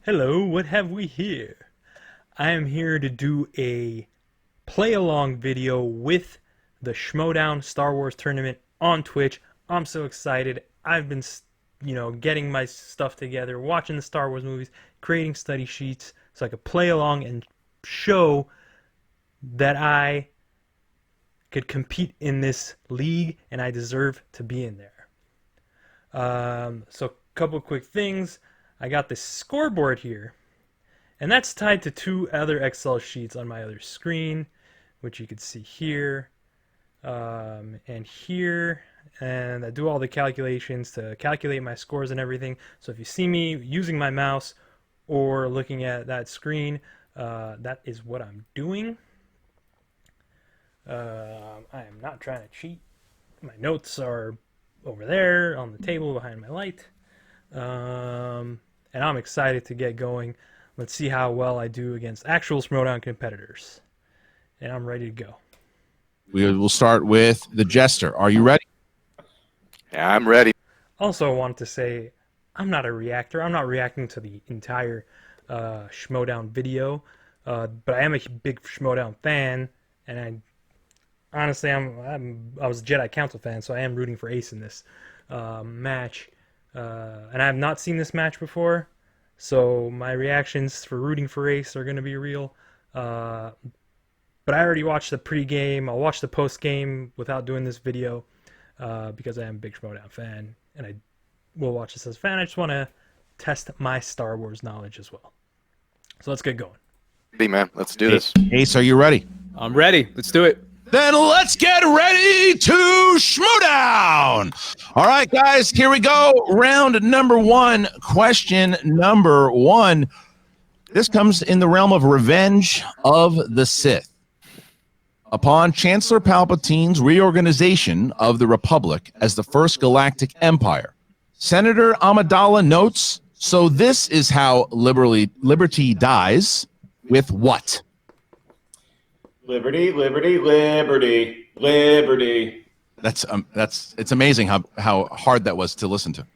Hello, what have we here? I am here to do a play-along video with the Schmoedown Star Wars tournament on Twitch. I'm so excited. I've been, getting my stuff together, watching the Star Wars movies, creating study sheets so I could play along and show that I could compete in this league and I deserve to be in there. So a couple quick things. I got this scoreboard here, and that's tied to two other Excel sheets on my other screen, which you can see here and here, and I do all the calculations to calculate my scores and everything. So if you see me using my mouse or looking at that screen, that is what I'm doing. I am not trying to cheat. My notes are over there on the table behind my light. And I'm excited to get going. Let's see how well I do against actual Schmoedown competitors. And I'm ready to go. We will start with the Jester. Are you ready? Yeah, I'm ready. Also, I wanted to say, I'm not a reactor. I'm not reacting to the entire Schmoedown video. But I am a big Schmoedown fan. And honestly, I was a Jedi Council fan, so I am rooting for Ace in this match. And I have not seen this match before, so my reactions for rooting for Ace are going to be real. But I already watched the pre-game. I'll watch the post-game without doing this video because I am a big Schmoedown fan, and I will watch this as a fan. I just want to test my Star Wars knowledge as well. So let's get going. Hey, man, let's do this. Ace, are you ready? I'm ready. Let's do it. Then let's get ready to Schmoedown. All right, guys, here we go. Round number one, question number one. This comes in the realm of Revenge of the Sith. Upon Chancellor Palpatine's reorganization of the Republic as the First Galactic Empire, Senator Amidala notes, so this is how liberty dies with what? Liberty, liberty, liberty, liberty. It's amazing how hard that was to listen to.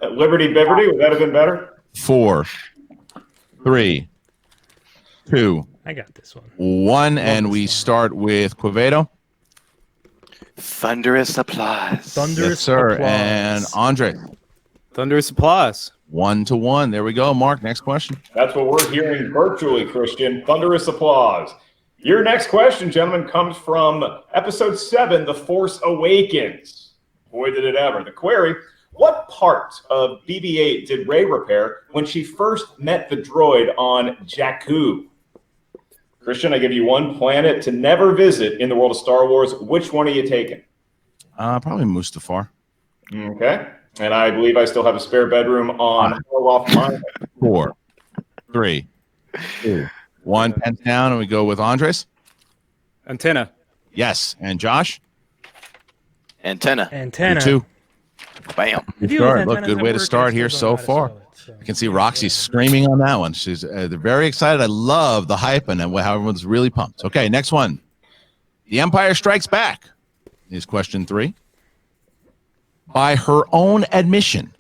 Liberty, Biverty, would that have been better? 4, 3, 2, I got this one. 1, and we start with Quevedo. Thunderous applause. Thunderous Yes, sir. applause. And Andre. Thunderous applause. 1-1. There we go. Mark, next question. That's what we're hearing virtually, Christian. Thunderous applause. Your next question, gentlemen, comes from Episode 7, The Force Awakens. Boy, did it ever. The query, what part of BB-8 did Rey repair when she first met the droid on Jakku? Christian, I give you one planet to never visit in the world of Star Wars. Which one are you taking? Probably Mustafar. Okay. And I believe I still have a spare bedroom on Harloff Mine. 4, 3, 2, 1. Pens down, and we go with Andres. Antenna. Yes. And Josh? Antenna. Antenna. 2. Bam. I deal with Start. antennas Look, good at way to work, start I here still so don't know how far. to spell it, so. I can see Roxy screaming on that one. She's they're very excited. I love the hype and how everyone's really pumped. Okay, next one. The Empire Strikes Back is question 3. By her own admission,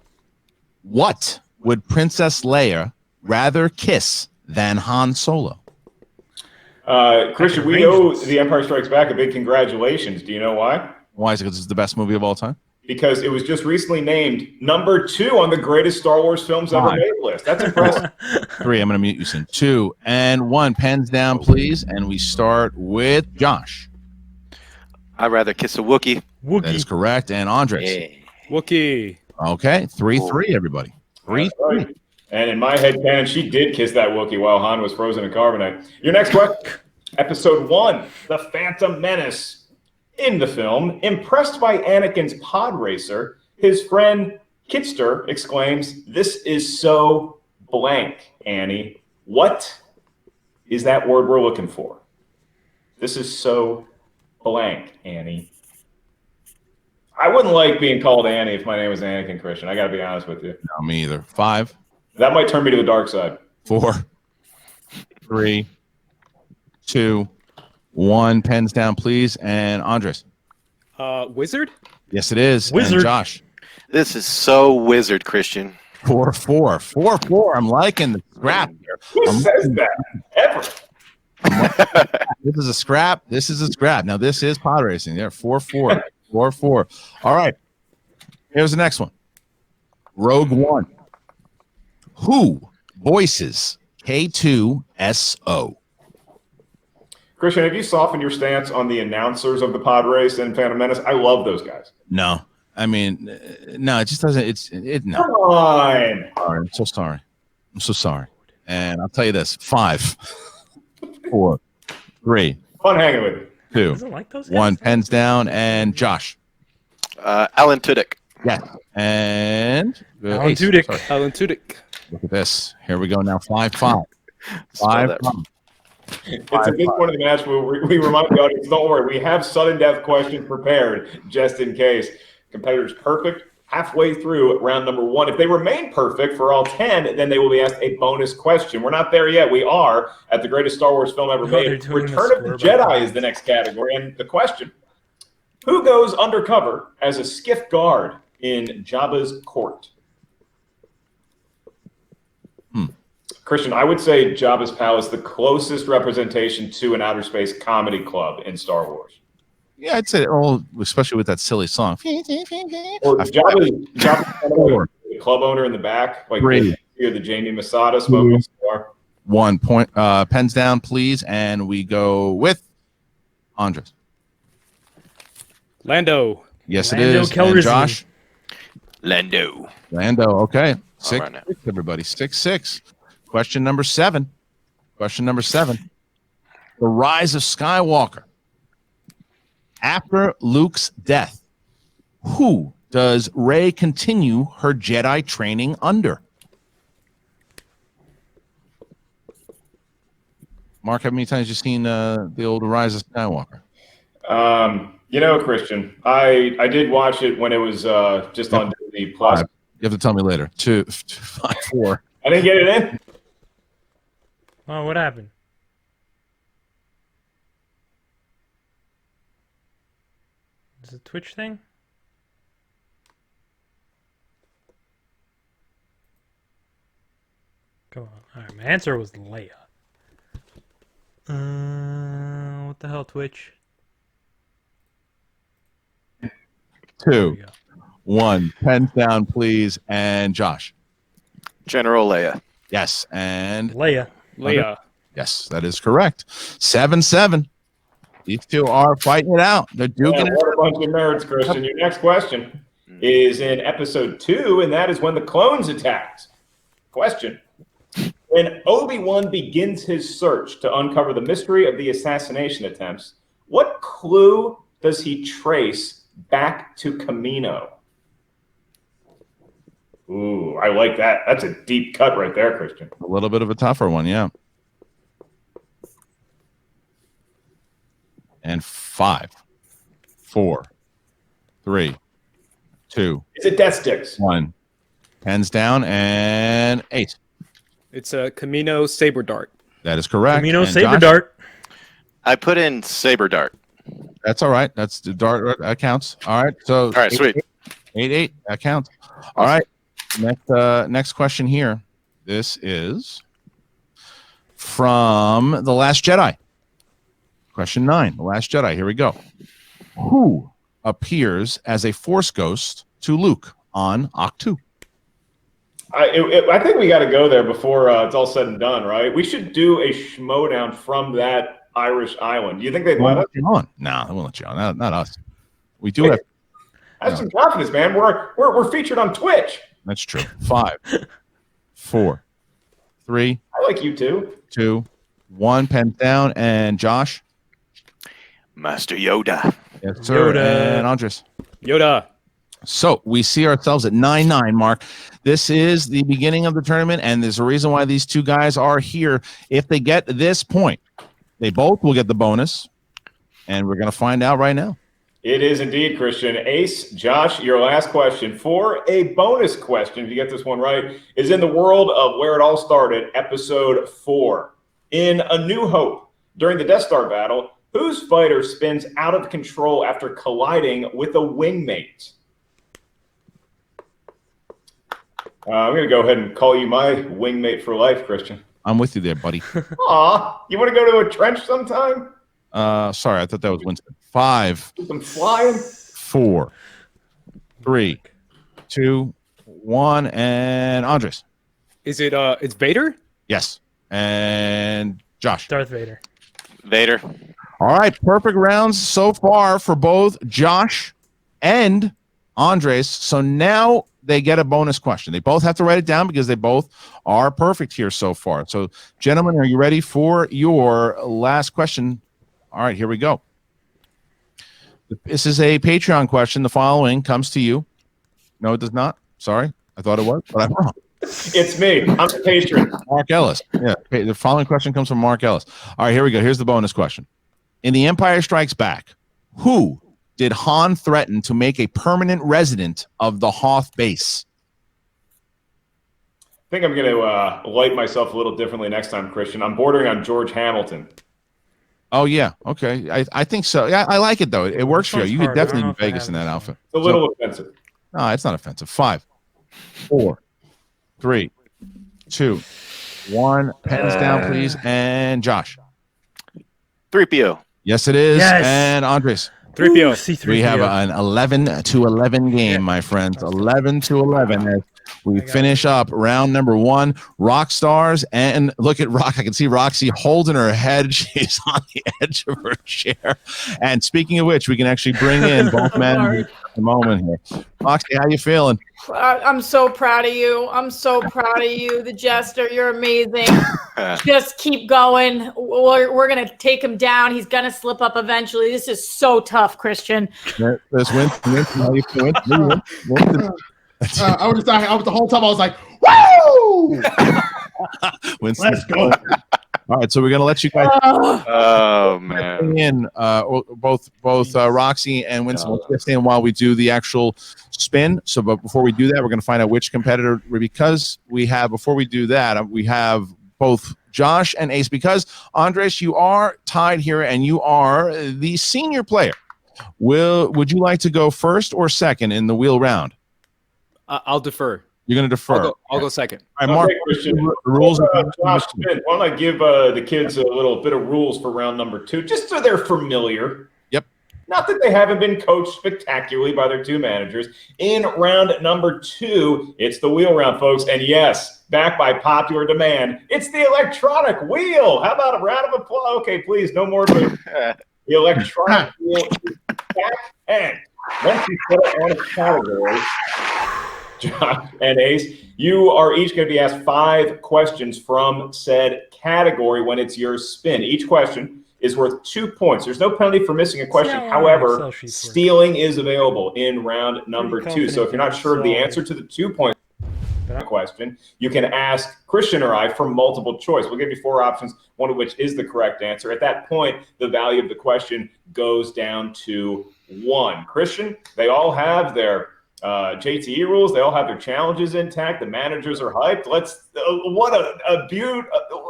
what would Princess Leia rather kiss than Han Solo? Christian, we owe The Empire Strikes Back a big congratulations. Do you know why? Why is it? Because it's the best movie of all time? Because it was just recently named number 2 on the greatest Star Wars films ever made list. That's impressive. 3. I'm going to mute you soon. 2 and 1. Pens down, please. And we start with Josh. I'd rather kiss a Wookiee. That is correct. And Andres. Yeah. Wookiee. Okay, 3-3, everybody. 3-3. Right. And in my head canon, she did kiss that Wookiee while Han was frozen in carbonite. Your next question, Episode 1, The Phantom Menace. In the film, impressed by Anakin's pod racer, his friend Kitster exclaims, "This is so blank, Annie." What is that word we're looking for? This is so blank, Annie. I wouldn't like being called Annie if my name was Anakin, Christian. I got to be honest with you. No, me either. 5, That might turn me to the dark side. 4, 3, 2, 1. Pens down, please. And Andres. Wizard? Yes, it is. Wizard. And Josh. This is so wizard, Christian. 4-4. 4-4. I'm liking the scrap here. Who says that? Ever? This is a scrap. This is a scrap. Now, this is pod racing. There, 4-4. 4-4. All right. Here's the next one. Rogue One. Who voices K2SO? Christian, have you softened your stance on the announcers of the pod race and Phantom Menace? I love those guys. No. I mean, no, it just doesn't. No. Come on. Sorry, I'm so sorry. I'm so sorry. And I'll tell you this: 5, 4, 3, Fun hanging with you. 2, Doesn't like those guys? 1. Pens down, and Josh. Alan Tudyk. Yes. And Alan Ace. Tudyk. Sorry. Alan Tudyk. Look at this. Here we go now. 5-5. Spell 5. that. It's a big point of the match where we remind the audience, don't worry, we have sudden death questions prepared just in case. Competitors perfect halfway through round number 1. If they remain perfect for all 10, then they will be asked a bonus question. We're not there yet. We are at the greatest Star Wars film ever they're made. doing Return the of the score Jedi by- is the next category. And the question, who goes undercover as a skiff guard in Jabba's court? Christian, I would say Jabba's palace the closest representation to an outer space comedy club in Star Wars. Yeah, I'd say, especially with that silly song. Or Jabba's Four. the club owner in the back, like Three. the Jamie Masada smoking a cigar. 1 point. Pens down, please. And we go with Andres. Lando. Yes, Lando it is. And Calrissian. Josh. Lando. Lando. Okay. 6, right now. 6, everybody. 6-6. Question number 7. Question number 7. The rise of Skywalker. After Luke's death, who does Rey continue her Jedi training under? Mark, how many times have you seen the old Rise of Skywalker? Christian, I did watch it when it was just on Disney Plus. 5. You have to tell me later. 2, 5, 4. I didn't get it in. Oh, what happened? Is it a Twitch thing? Come on. Alright, my answer was Leia. What the hell, Twitch? There we 2, go. 1. Pens down, please. And Josh. General Leia. Yes. And Leia. Leia. yes, that is correct. 7-7. These two are fighting it out. They're duking it. What a bunch of nerds, Christian. Your next question is in episode 2, and that is when the clones attacked. Question. When Obi-Wan begins his search to uncover the mystery of the assassination attempts, what clue does he trace back to Kamino? Ooh, I like that. That's a deep cut right there, Christian. A little bit of a tougher one, yeah. And 5, 4, 3, 2, Is it Death Sticks? 1. Pens down and 8. It's a Camino Saber Dart. That is correct. Camino And Saber Josh? Dart. I put in Saber Dart. That's all right. That's the dart. That counts. All right. So All right, sweet. 8-8. That counts. All right. Next question here. This is from The Last Jedi. Question 9. The Last Jedi. Here we go. Who appears as a Force ghost to Luke on Octu? I think we got to go there before it's all said and done, right? We should do a Schmoedown from that Irish island. Do you think they'd let us? You on? No, they won't let you on. Not us. We do have. Have some confidence, man. We're featured on Twitch. That's true. 5, 4, 3, I like you too. 2, 1. Pens down. And Josh. Master Yoda. Yes, sir. Yoda. And Andres. Yoda. So we see ourselves at 9-9, Mark. This is the beginning of the tournament, and there's a reason why these two guys are here. If they get this point, they both will get the bonus, and we're going to find out right now. It is indeed, Christian. Ace, Josh, your last question for a bonus question, if you get this one right, is in the world of where it all started, episode 4. In A New Hope, during the Death Star battle, whose fighter spins out of control after colliding with a wingmate? I'm going to go ahead and call you my wingmate for life, Christian. I'm with you there, buddy. Aw, you want to go to a trench sometime? Sorry, I thought that was Winston. 5, Do some flying? 4, 3, 2, 1, and Andres. Is it it's Vader? Yes. And Josh. Darth Vader. Vader. All right, perfect rounds so far for both Josh and Andres. So now they get a bonus question. They both have to write it down because they both are perfect here so far. So, gentlemen, are you ready for your last question? All right, here we go. This is a Patreon question. The following comes to you. No, it does not. Sorry. I thought it was, but I'm wrong. It's me. I'm the patron. Mark Ellis. Yeah, the following question comes from Mark Ellis. All right, here we go. Here's the bonus question. In The Empire Strikes Back, who did Han threaten to make a permanent resident of the Hoth base? I think I'm going to light myself a little differently next time, Christian. I'm bordering on George Hamilton. Oh, yeah. Okay. I think so. Yeah, I like it, though. It works for you. You could definitely be Vegas in that outfit. It's a little offensive. No, it's not offensive. 5, 4, 3, 2, 1. Pens down, please. And Josh. 3PO. Yes, it is. Yes. And Andres. 3PO. C3PO. We have an 11-11 game, my friends. 11-11 as we finish up round number 1. Rock stars, and look at Rock. I can see Roxy holding her head. She's on the edge of her chair. And speaking of which, we can actually bring in both men at the moment here. Roxy, how you feeling? I'm so proud of you. I'm so proud of you, the Jester. You're amazing. Just keep going. We're going to take him down. He's going to slip up eventually. This is so tough, Christian. There's Winston. How you feeling? I was the whole time I was like, "Woo!" Winston. Let's go. All right, so we're gonna let you guys Oh, man. bring in both Roxy and Winston. We'll just stay in while we do the actual spin. So, but before we do that, we're gonna find out which competitor, because we have before we do that, we have both Josh and Ace. Because Andres, you are tied here, and you are the senior player. Would you like to go first or second in the wheel round? I'll defer. You're going to defer. I'll go second. All right, Mark, Okay, Christian. the rules are Josh, why don't I give the kids a little bit of rules for round number 2, just so they're familiar. Yep. Not that they haven't been coached spectacularly by their 2 managers. In round number 2, it's the wheel round, folks. And yes, back by popular demand, it's the electronic wheel. How about a round of applause? Okay, please, no more. The electronic wheel is back, and once you put it on a category, Josh and Ace, you are each going to be asked 5 questions from said category when it's your spin. Each question is worth 2 points. There's no penalty for missing a question. However, stealing is available in round number 2. So if you're not sure of the answer to the 2-point question, you can ask Christian or I for multiple choice. We'll give you 4 options, one of which is the correct answer. At that point, the value of the question goes down to 1. Christian, they all have their JTE rules. They all have their challenges intact. The managers are hyped. Let's what a beaut.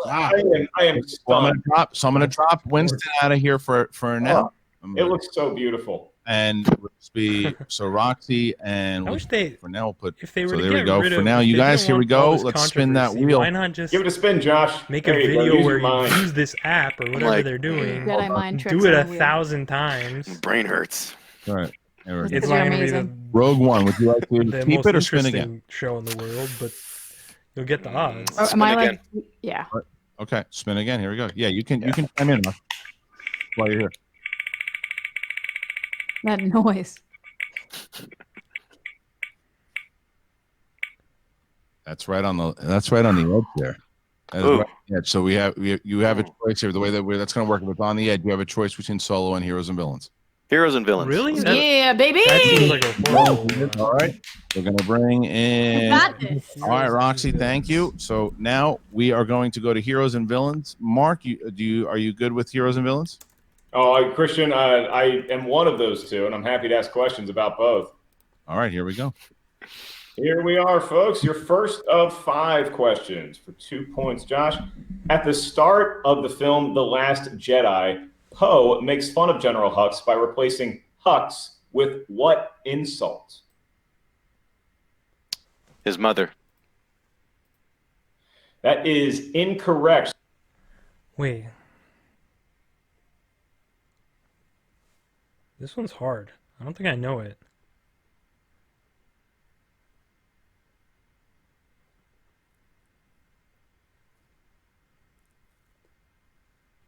I am stunned. So I'm gonna drop Winston out of here for now. It looks so beautiful. And let's be so Roxy and I wish they, for now we'll put. if they were So to there get we go. rid For of, now, if you they guys, didn't here we want all go. this Let's spin that controversy, wheel. Why not just Give it a spin, Josh. make There a you go. video Use where your mind. you use this app or whatever Like- they're doing? Jedi mind tricks Do it on a the wheel. 1,000 times. Brain hurts. All right. There we go. It's You're not going to be amazing. Rogue One. Would you like to the keep most it or spin interesting again? show in the world, but you'll get the odds. Am Spin I again. like? Yeah. Okay, spin again. Here we go. Yeah, you can chime in Mark, while you're here. That noise. That's right on the edge there. That is Ooh. right on the edge. So you have a choice here. The way that's going to work, if it's on the edge, you have a choice between solo and heroes and villains. Heroes and villains. Really? Yeah, baby. That seems like a horrible. All right, we're going to bring in. Got this. All right, Roxy, thank you. So now we are going to go to heroes and villains. Mark, are you good with heroes and villains? Oh, Christian, I am one of those 2, and I'm happy to ask questions about both. All right, here we go. Here we are, folks. Your first of 5 questions for 2 points, Josh. At the start of the film The Last Jedi, Poe makes fun of General Hux by replacing Hux with what insult? His mother. That is incorrect. Wait. This one's hard. I don't think I know it.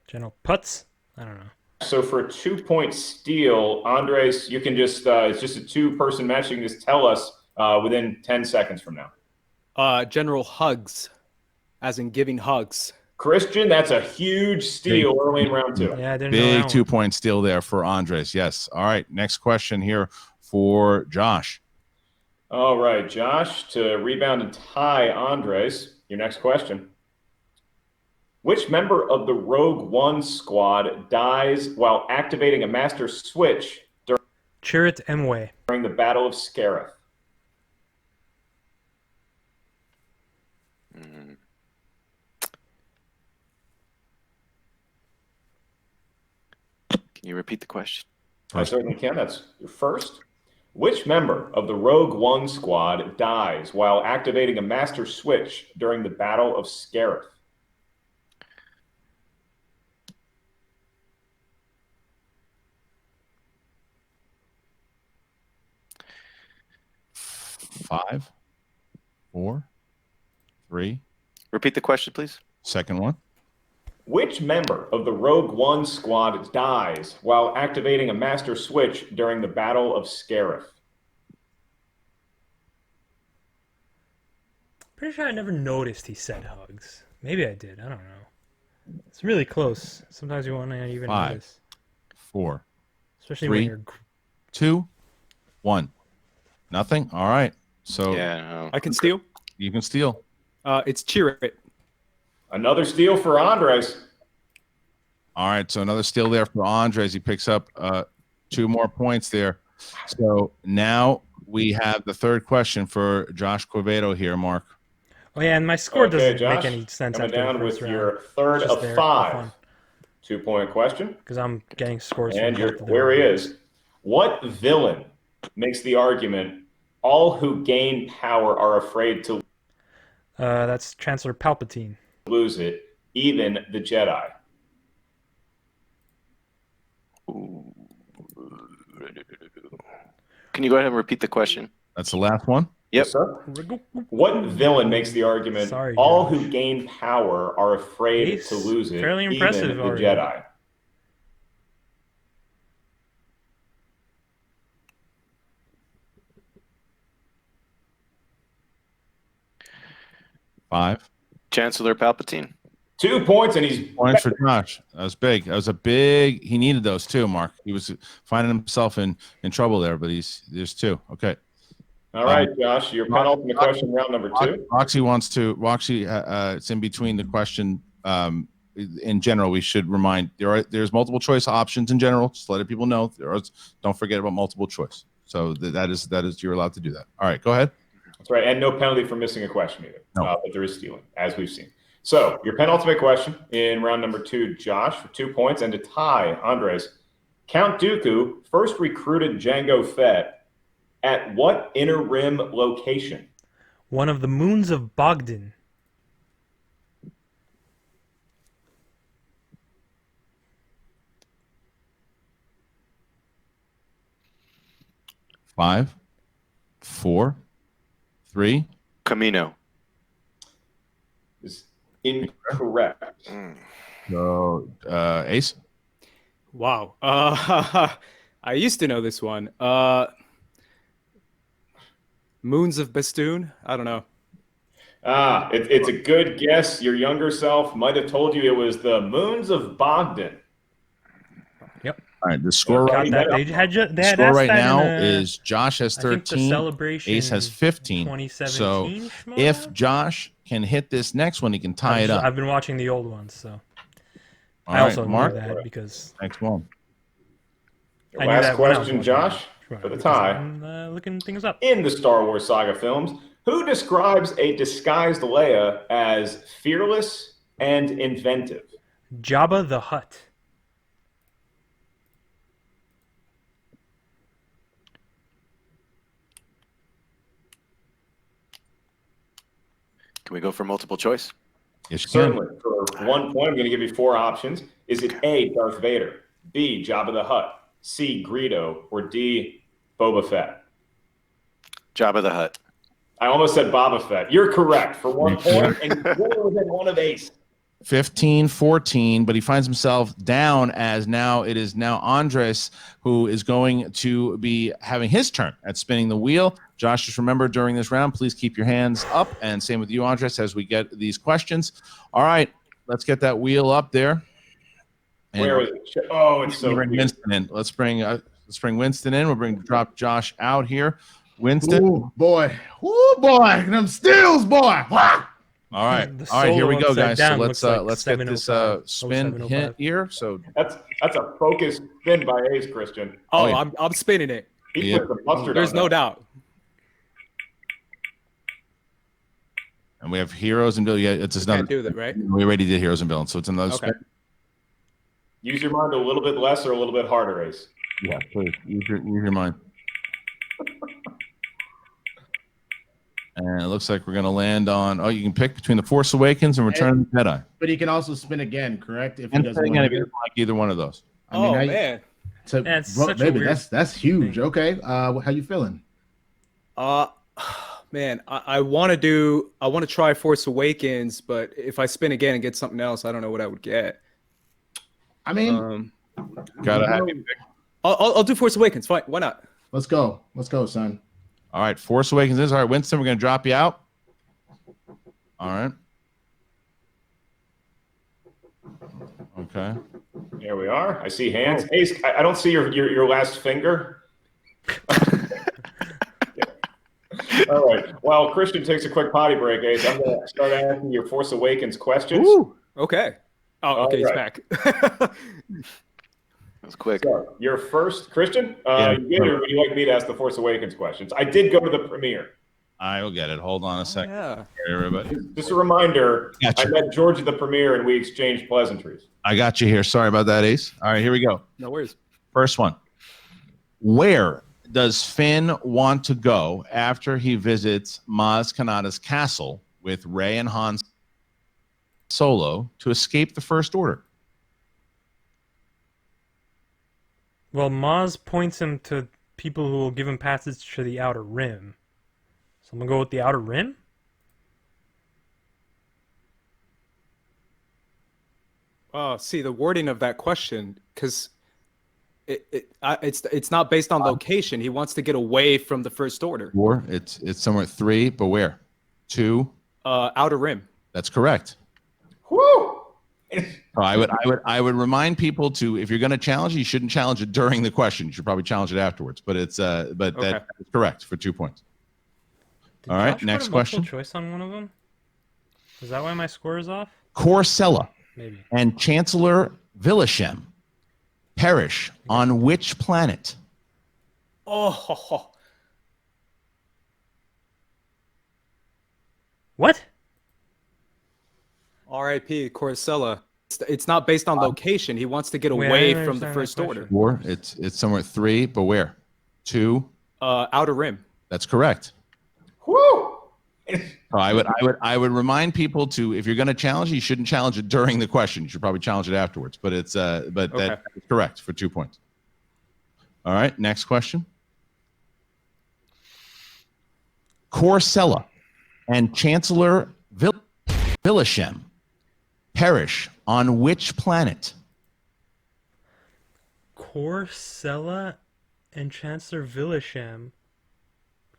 General Putz? I don't know. So for a 2-point steal, Andres, you can just it's just a 2-person match. You can just tell us within 10 seconds from now. General Hugs, as in giving hugs. Christian, that's a huge steal early in round 2. Yeah, I didn't know Big that 2-point steal there for Andres. Yes. All right. Next question here for Josh. All right, Josh, to rebound and tie Andres, your next question. Which member of the Rogue One squad dies while activating a master switch Chirrut Emwe. during the Battle of Scarif? Can you repeat the question? I certainly can. That's your first. Which member of the Rogue One squad dies while activating a master switch during the Battle of Scarif? Five, 4, 3. Repeat the question, please. Second one. Which member of the Rogue One squad dies while activating a master switch during the Battle of Scarif? Pretty sure I never noticed he said hugs. Maybe I did. I don't know. It's really close. Sometimes you won't even 5, notice. 4, Especially 3, when you're... 2, 1. Nothing. All right. So Yeah. I can steal. you can steal. It's Chirrut. Another steal for Andres. All right. So another steal there for Andres. He picks up 2 more points there. So now we have the third question for Josh Quevedo here, Mark. Oh, yeah, and my score doesn't Josh, make any sense coming after down the first with round. your third Just of there for 5. fun. 2-point question. Because I'm getting scores And from your both of them. query is, what villain makes the argument all who gain power are afraid to That's Chancellor Palpatine. lose it, even the Jedi? Can you go ahead and repeat the question? That's the last one. Yep. Sir? What villain makes the argument Sorry, all Josh. who gain power are afraid Ace, to lose it, fairly even impressive the already. Jedi? Five. Chancellor Palpatine. 2 points, and he's Points for Josh. That was big. That was a big. He needed those too, Mark. He was finding himself in trouble there, but there's 2. Okay. all right, Josh. Your penultimate question, round number 2. Roxy wants to. Roxy, it's in between the question. In general, we should remind there's multiple choice options in general. Just letting people know. Don't forget about multiple choice. So that is you're allowed to do that. All right, go ahead. That's right, and no penalty for missing a question either. No. But there is stealing, as we've seen. So your penultimate question in round number 2, Josh, for 2 points, and to tie Andres. Count Dooku first recruited Jango Fett at what inner rim location? One of the moons of Bogdan. Five, 4, 3. Camino. Is incorrect. So Ace. Wow. I used to know this one. Moons of Bastoon? I don't know. It's a good guess. Your younger self might have told you it was the moons of Bogdan. All right, the score Got right that. now. They had The asked score right that now in, is Josh has I think the 13, celebration Ace has 15. 2017 So Schmoedown? if Josh can hit this next one, he can tie it up. I've been watching the old ones, so All I right, also Mark. knew that because Next one. Your I knew last that when I was question, watching Josh, Schmoedown, for the because tie. I'm looking things up. In the Star Wars saga films, who describes a disguised Leia as fearless and inventive? Jabba the Hutt. Can we go for multiple choice? Yes, you can. Certainly. For 1 point, I'm going to give you 4 options. Is it A, Darth Vader, B, Jabba the Hutt, C, Greedo, or D, Boba Fett? Jabba the Hutt. I almost said Boba Fett. You're correct for 1 point, and you're within one of ace. 15-14, but he finds himself down as it is now Andres who is going to be having his turn at spinning the wheel. Josh, just remember during this round, please keep your hands up, and same with you, Andres, as we get these questions. All right, let's get that wheel up there. And Where was it? Oh, it's so bring weird. Winston in. Let's bring Winston in. We'll drop Josh out here. Winston. Ooh, boy. Ooh, boy. Them steals, boy. Wah! All right. The All right, here solo we go, upside guys. down So looks like let's get this 705, spin 0705. hit here. So That's a focused spin by Ace, Christian. Oh, yeah. I'm spinning it. He Yeah. put the mustard There's on no that. doubt. and we have heroes and villains. Yeah, it's another. Can't do that, right? We already did heroes and villains, so it's another Okay. spin. Use your mind a little bit less or a little bit harder, Ace. Yeah, please use your mind. And it looks like we're going to land on. Oh, you can pick between the Force Awakens and Return of the Jedi. But he can also spin again, correct? If he And doesn't again, want if you to. don't like either one of those. I mean, Oh I- man. So, That's bro, such a baby, weird that's huge. thing. Okay. How you feeling? Man, I want to try Force Awakens, but if I spin again and get something else, I don't know what I would get. I mean, Gotta have you pick. I'll do Force Awakens. Fine, why not? let's go, son. All right, Force Awakens is all right. Winston, we're going to drop you out. All right. Okay. There we are. I see hands. Ace, I don't see your last finger. All right. While Christian takes a quick potty break, Ace, I'm going to start asking your Force Awakens questions. Ooh, okay. Oh, okay, he's right. back. That's quick. So, your first, Christian, Yeah. you get it, or would you like me to ask the Force Awakens questions? I did go to the premiere. I will get it. Hold on a second, Yeah. everybody. Just a reminder, Gotcha. I met George at the premiere and we exchanged pleasantries. I got you here. Sorry about that, Ace. All right, here we go. No worries. First one. Where does Finn want to go after he visits Maz Kanata's castle with Rey and Han Solo to escape the First Order? Well, Maz points him to people who will give him passage to the Outer Rim. So I'm going to go with the Outer Rim? See the wording of that question, because it's not based on location. He wants to get away from the First Order. Or it's somewhere at 3, but where? 2. Outer Rim. That's correct. Woo! I would remind people to, if you're going to challenge it, you shouldn't challenge it during the question. You should probably challenge it afterwards. But that is correct for 2 points. Did All right, Josh put next a multiple question. choice on one of them? Is that why my score is off? Corcella Maybe. and Chancellor Villashem perish on which planet? Oh, What? R.I.P. Corcella. It's not based on location. He wants to get Wait, I away didn't from the understand that First Order. question. Or it's somewhere at 3, but where? 2. Outer Rim. That's correct. Woo! I would remind people to, if you're going to challenge it, you shouldn't challenge it during the question. You should probably challenge it afterwards. But that is correct for 2 points. All right, next question. Corcella and Chancellor Villashem perish on which planet? Corcella and Chancellor Villashem.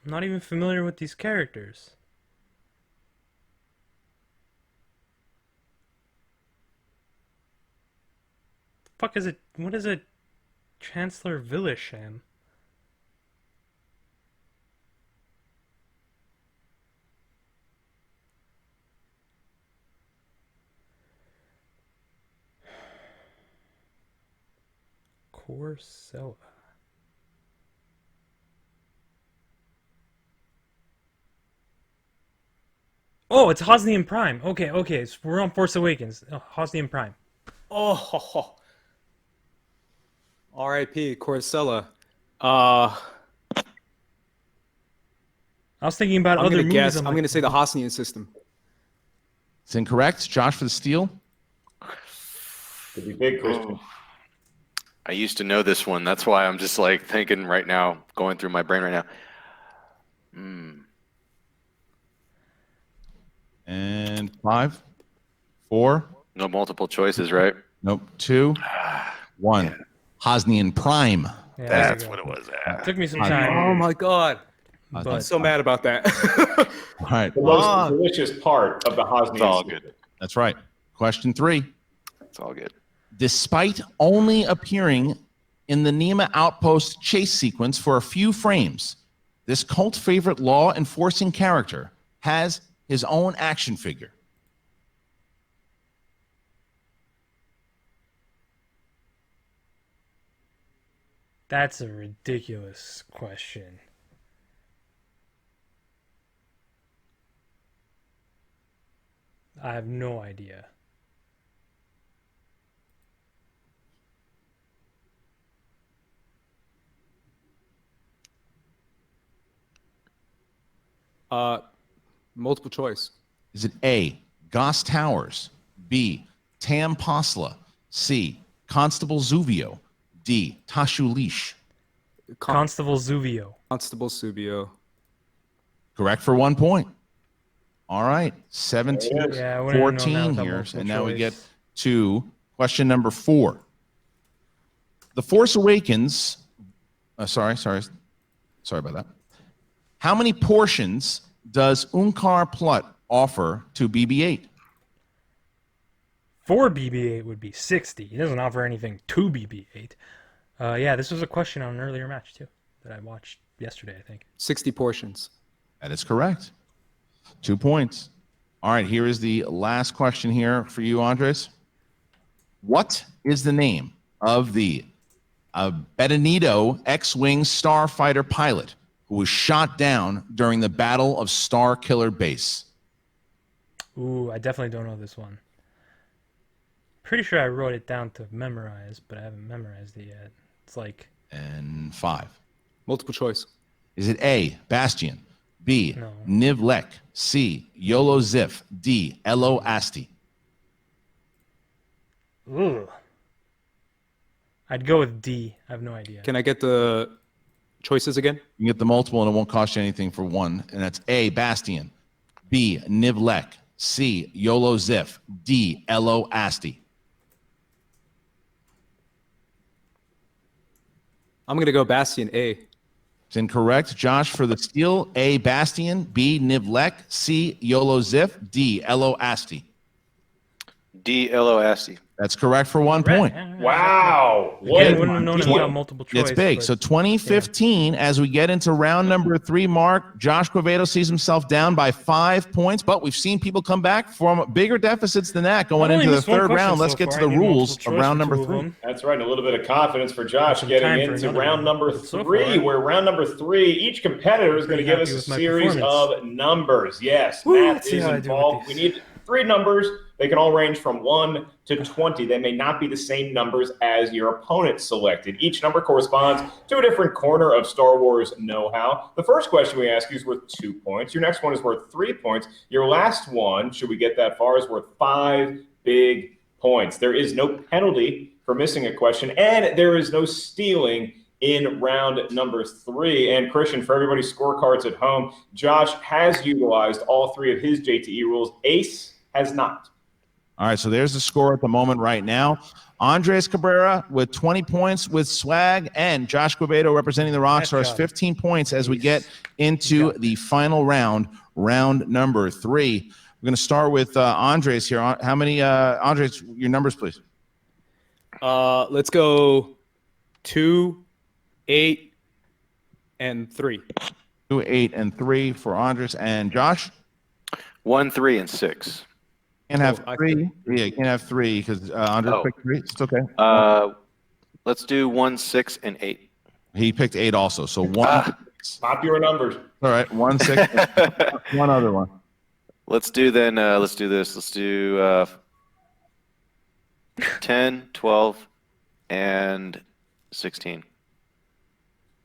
I'm not even familiar with these characters. Fuck is it? What is a Chancellor Villashem? Corcella. Oh, it's Hosnian Prime. Okay, so we're on Force Awakens. Hosnian Prime. Oh, R.I.P. Corcella. I'm I was thinking about other gonna movies. guess. I'm I'm like, gonna say the Hosnian system. It's incorrect. Josh for the steal. Could be big, Christian. I used to know this one. That's why I'm just like thinking right now, going through my brain right now. And 5, 4. No multiple choices, right? Nope. 2, 1. Hosnian Prime. Yeah, That's there what you it was. go. Took me some time, Oh my god. but I'm so mad about that. All right. The most delicious part of the Hosnian. It's all good. That's right. Question 3. It's all good. Despite only appearing in the Nema Outpost chase sequence for a few frames, this cult favorite law enforcing character has his own action figure. that's a ridiculous question. I have no idea. Multiple choice. Is it A, Goss Towers, B, Tam Posla, C, Constable Zuvio, D, Tashu Leash? Constable Zuvio. Constable Subio. Correct for 1 point. All right, 17, Yeah, I wouldn't have known that 14 without here, multiple and now we get choice. to question number 4. The Force Awakens. Sorry about that. How many portions does Unkar Plutt offer to BB-8? For BB-8 would be 60. He doesn't offer anything to BB-8. Yeah, this was a question on an earlier match too that I watched yesterday, I think. 60 portions. That is correct. 2 points. All right, here is the last question here for you, Andres. What is the name of the Benedito X-Wing starfighter pilot who was shot down during the Battle of Star Killer Base? Ooh, I definitely don't know this one. Pretty sure I wrote it down to memorize, but I haven't memorized it yet. It's like... And 5. Multiple choice. Is it A, Bastion, B, No. Nivlek, C, Yolo Zif, D, Elo Asti? Ugh. I'd go with D. I have no idea. Can I get the choices again? You can get the multiple and it won't cost you anything for 1. And that's A, Bastion, B, Nivlek, C, Yolo Zif, D, Elo Asti. I'm going to go Bastion A. It's incorrect. Josh for the steal. A, Bastion, B, Nivlek, C, Yolo Zif, D, Elo Asti. D. L-O-S-E. That's correct for 1 point. Wow. I wouldn't have known it without multiple choice. It's big. but- So 2015, as we get into round number 3, Mark, Josh Quevedo sees himself down by 5 points, but we've seen people come back from bigger deficits than that going I've only into the missed one third question round. so Let's get to far. the I need rules multiple of choice round for number two of 3. them. That's right. And a little bit of confidence for Josh Some getting time for into another round one. number So 3, far, where round number 3, each competitor is going to pretty give us happy a with my series performance. of numbers. Yes, Woo, math let's see is how I do with involved. We these. need 3 numbers. They can all range from 1 to 20. They may not be the same numbers as your opponent selected. Each number corresponds to a different corner of Star Wars know-how. The first question we ask you is worth 2 points. Your next one is worth 3 points. Your last one, should we get that far, is worth 5 big points. There is no penalty for missing a question, and there is no stealing in round number 3. And Christian, for everybody's scorecards at home, Josh has utilized all 3 of his JTE rules. Ace has not. All right, so there's the score at the moment right now. Andres Cabrera with 20 points with swag, and Josh Quevedo representing the Rockstars, job. 15 points as we get into the final round, round number 3. We're going to start with Andres here. How many, Andres, your numbers, please? Let's go 2, 8, and 3. 2, 8, and 3 for Andres. And Josh? 1, 3, and 6. Can't have I 3. Yeah, you can't have 3 because Andres Oh. picked 3. It's okay. Let's do 1, 6, and 8. He picked 8 also. So 1. Popular numbers. All right, 1, 6, one other one. Let's do then. Let's do this. Let's do 10, 12, and 16.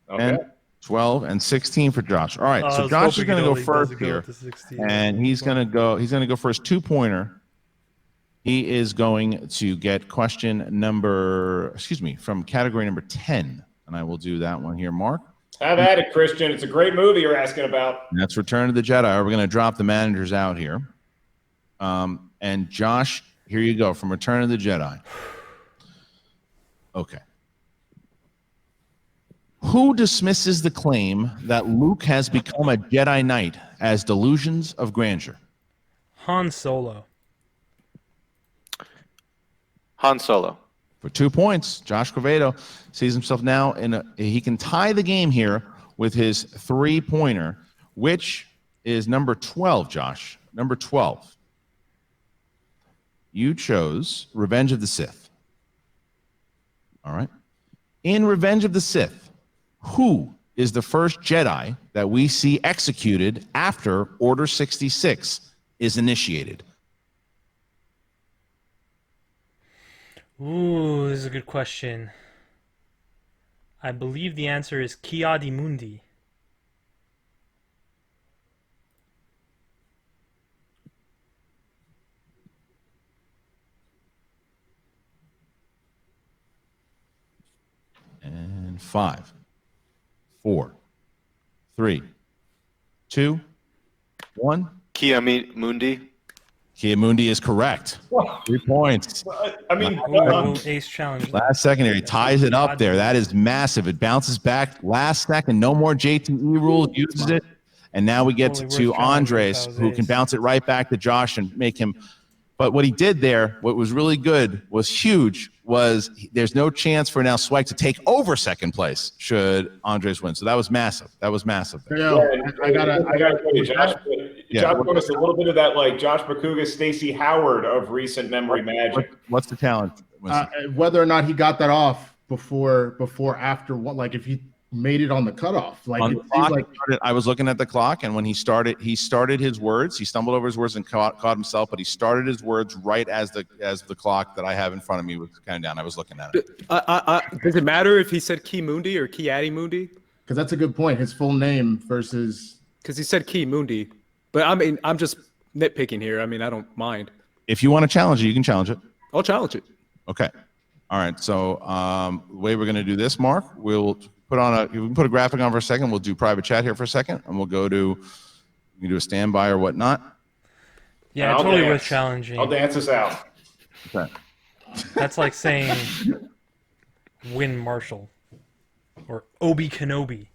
Okay. 12 and 16 for Josh. All right, I so was Josh is hoping going to it go only first doesn't go here, with the 16. and he's going to go for his 2-pointer. He is going to get from category number 10, and I will do that one here, Mark. Have at it, Christian. It's a great movie you're asking about. And that's Return of the Jedi. We're going to drop the managers out here. And Josh, here you go from Return of the Jedi. Okay. Who dismisses the claim that Luke has become a Jedi Knight as delusions of grandeur? Han Solo. Han Solo. For 2 points, Josh Quevedo sees himself now he can tie the game here with his 3-pointer, which is number 12, Josh. Number 12. You chose Revenge of the Sith. All right. In Revenge of the Sith, who is the first Jedi that we see executed after Order 66 is initiated? Ooh, this is a good question. I believe the answer is Ki-Adi-Mundi. And 5, 4, 3, 2, 1. Ki-Adi-Mundi. Ki-Adi-Mundi is correct. 3 points. I mean, Ace challenge. Last second here, he ties it up there. That is massive. It bounces back last second. No more JTE rules. Uses it. And now we get Totally to worth challenging Andres, if that was who ace. can bounce it right back to Josh and make him. But what he did there, what was really good, was huge, was there's no chance for now Swag to take over second place should Andres win. So that was massive. That was massive. Yo, I gotta tell you, Josh. Yeah. Josh put us a little bit of that, like Josh Bakuga, Stacey Howard of recent memory magic. What's the challenge? whether or not he got that off before, after what, like if he made it on the cutoff, like On it the seems clock, like I was looking at the clock, and when he started his words. He stumbled over his words and caught himself, but he started his words right as the clock that I have in front of me was counting down. I was looking at it. Does it matter if he said Ki Mundi or Ki-Adi-Mundi? because that's a good point. His full name versus Because he said Ki Mundi. But I mean, I'm just nitpicking here. I mean, I don't mind. If you want to challenge it, you can challenge it. I'll challenge it. Okay. All right. So the way we're going to do this, Mark, we'll we can put a graphic on for a second. We'll do private chat here for a second, and we'll go to you can do a standby or whatnot. Yeah, I'll totally dance. worth challenging. I'll dance us out. Okay. That's like saying Win Marshall or Obi Kenobi.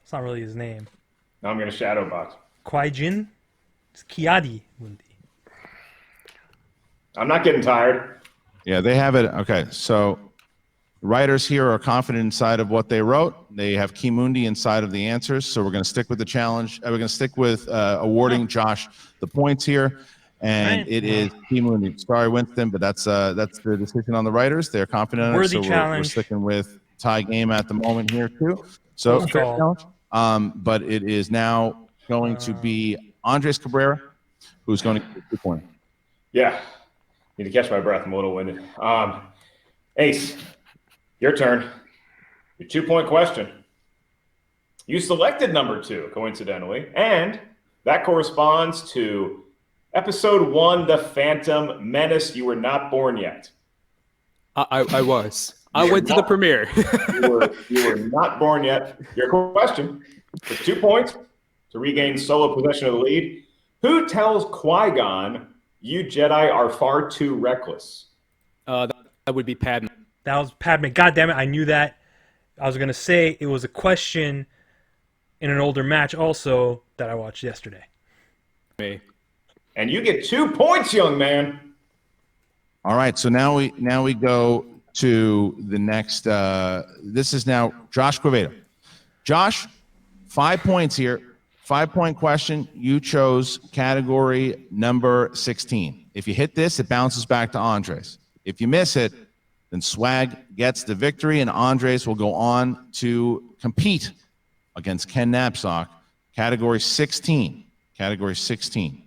It's not really his name. Now I'm going to shadow box. Kwai Jin? It's Ki-Adi-Mundi. I'm not getting tired. Yeah, they have it. Okay. So writers here are confident inside of what they wrote. They have Ki Mundi inside of the answers. So we're going to stick with the challenge. We're going to stick with awarding Josh the points here. And Right. it is Ki Mundi. Sorry, Winston, but that's the decision on the writers. They're confident in it. Worthy So we're challenge. sticking with tie game at the moment here too. So Close fair call. challenge. But it is now going to be Andres Cabrera, who's going to get the point. Yeah. Need to catch my breath. I'm a little winded. Ace, your turn. Your 2-point question. You selected number 2, coincidentally, and that corresponds to episode 1, The Phantom Menace. You were not born yet. I was. I went to the premiere. You were not born yet. Your question for 2 points to regain solo possession of the lead. Who tells Qui-Gon you Jedi are far too reckless? That would be Padme. That was Padme. God damn it, I knew that. I was going to say it was a question in an older match also that I watched yesterday. Me. And you get 2 points, young man. All right, so now we go to the next. This is now Josh Quevedo. Josh, 5 points here. 5-point question. You chose category number 16. If you hit this, it bounces back to Andres. If you miss it, then Swag gets the victory, and Andres will go on to compete against Ken Knapsack. Category 16. Category 16.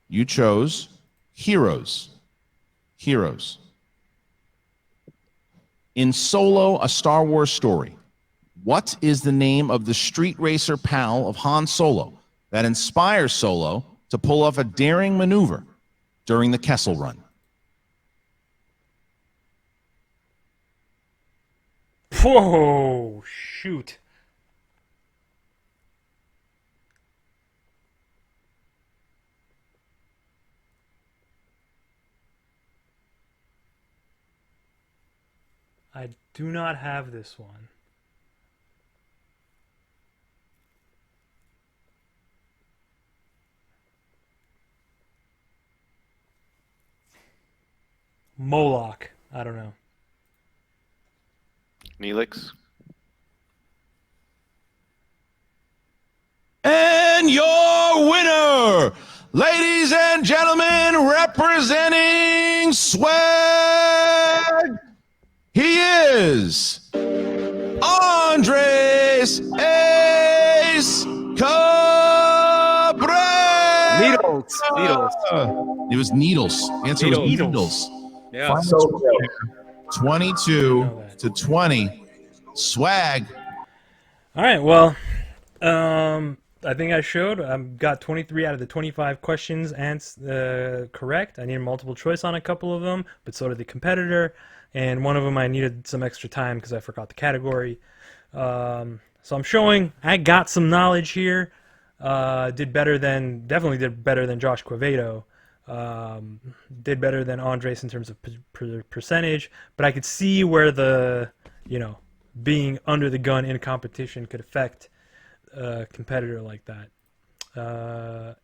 You chose Heroes. Heroes. In Solo, a Star Wars story, What is the name of the street racer pal of Han Solo that inspires Solo to pull off a daring maneuver during the Kessel Run? Whoa, shoot. I do not have this one. Moloch. I don't know. Neelix. And your winner, ladies and gentlemen, representing Swag, he is Andres Ace Cabrera. Needles. It was Needles. The answer was Needles. Yeah. Final So score, close. 22 to 20. Swag. All right, well, I think I showed. I've got 23 out of the 25 questions correct. I needed multiple choice on a couple of them, but so did the competitor. And one of them I needed some extra time because I forgot the category. So I'm showing I got some knowledge here. Definitely did better than Josh Quevedo. Did better than Andres in terms of percentage, but I could see where the, being under the gun in competition could affect a competitor like that.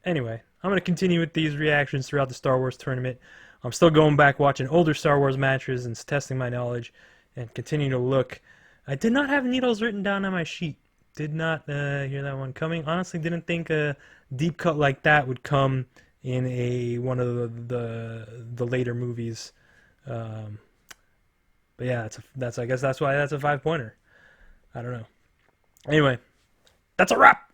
Anyway, I'm going to continue with these reactions throughout the Star Wars tournament. I'm still going back watching older Star Wars matches and testing my knowledge and continuing to look. I did not have Needles written down on my sheet. Did not hear that one coming. Honestly, didn't think a deep cut like that would come in one of the later movies. But yeah, I guess that's why that's a 5-pointer. I don't know. Anyway, that's a wrap.